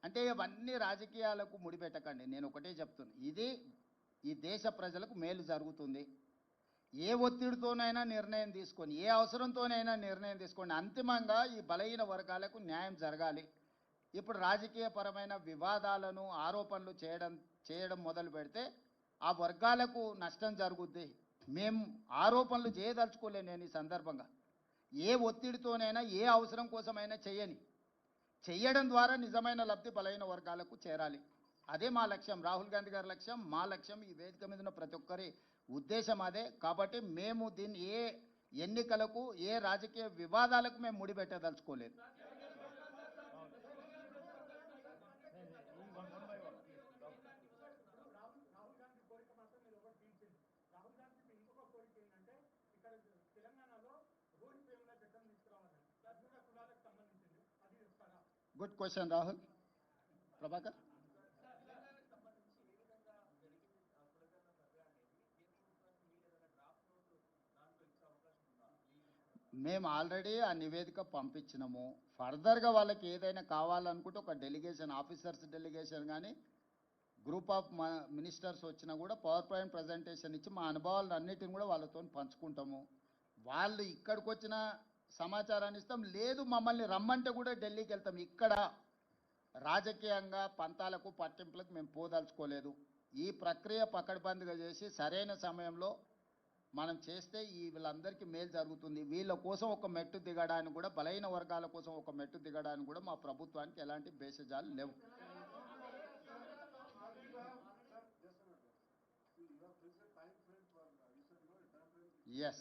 అంటే ఇవన్నీ రాజకీయాలకు ముడిపెట్టకండి. నేను ఒకటే చెప్తున్నా, ఇది ఈ దేశ ప్రజలకు మేలు జరుగుతుంది. ఏ ఒత్తిడితోనైనా నిర్ణయం తీసుకొని, ఏ అవసరంతోనైనా నిర్ణయం తీసుకోండి. అంతిమంగా ఈ బలహీన వర్గాలకు న్యాయం జరగాలి. ఇప్పుడు రాజకీయపరమైన వివాదాలను ఆరోపణలు చేయడం మొదలు పెడితే ఆ వర్గాలకు నష్టం జరుగుద్ది. మేము ఆరోపణలు చేయదలుచుకోలే. నేను ఈ సందర్భంగా ఏ ఒత్తిడితోనైనా ఏ అవసరం కోసమైనా చేయడం ద్వారా నిజమైన లబ్ధి బలహీన వర్గాలకు చేరాలి. అదే మా లక్ష్యం, రాహుల్ గాంధీ గారి లక్ష్యం, మా లక్ష్యం, ఈ వేదిక మీద ఉన్న ప్రతి ఒక్కరి ఉద్దేశం అదే. కాబట్టి మేము దీన్ని ఏ ఎన్నికలకు ఏ రాజకీయ వివాదాలకు మేము ముడిపెట్టదలుచుకోలేదు. Good question Rahul. ప్రభాకర్, మేము ఆల్రెడీ ఆ నివేదిక పంపించినాము. ఫర్దర్గా వాళ్ళకి ఏదైనా కావాలనుకుంటే ఒక డెలిగేషన్, ఆఫీసర్స్ డెలిగేషన్ కానీ గ్రూప్ ఆఫ్ మినిస్టర్స్ వచ్చినా కూడా పవర్ పాయింట్ ప్రజెంటేషన్ ఇచ్చి మా అనుభవాలను అన్నిటిని కూడా వాళ్ళతో పంచుకుంటాము. వాళ్ళు ఇక్కడికి వచ్చిన సమాచారాన్ని ఇస్తాం, లేదు మమ్మల్ని రమ్మంటే కూడా ఢిల్లీకి వెళ్తాం. ఇక్కడ రాజకీయంగా పంతాలకు పట్టింపులకు మేము పోదలుచుకోలేదు. ఈ ప్రక్రియ పకడ్బందీగా చేసి సరైన సమయంలో మనం చేస్తే వీళ్ళందరికీ మేలు జరుగుతుంది. వీళ్ళ కోసం ఒక మెట్టు దిగడానికి కూడా, బలహీన వర్గాల కోసం ఒక మెట్టు దిగడానికి కూడా మా ప్రభుత్వానికి ఎలాంటి భేషజాలు లేవు. Yes.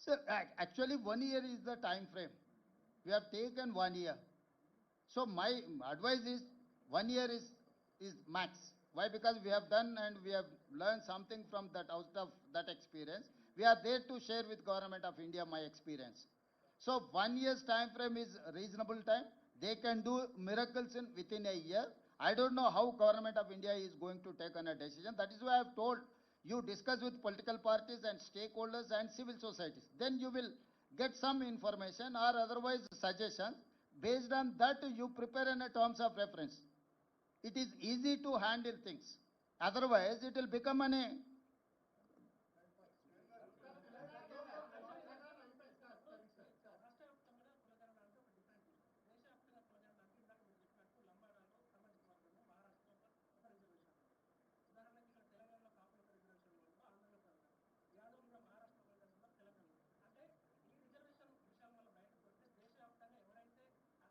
Sir, actually 1 year is the time frame. We have taken 1 year. So my advice is 1 year is max. Why? Because we have done and we have learned something from that, out of that experience. We are there to share with Government of India my experience. So 1 year's time frame is reasonable time. They can do miracles within a year. I don't know how Government of India is going to take on a decision. That is why I have told you, discuss with political parties and stakeholders and civil societies. Then you will get some information or otherwise suggestions. Based on that, you prepare in a terms of reference. It is easy to handle things. Otherwise, it will become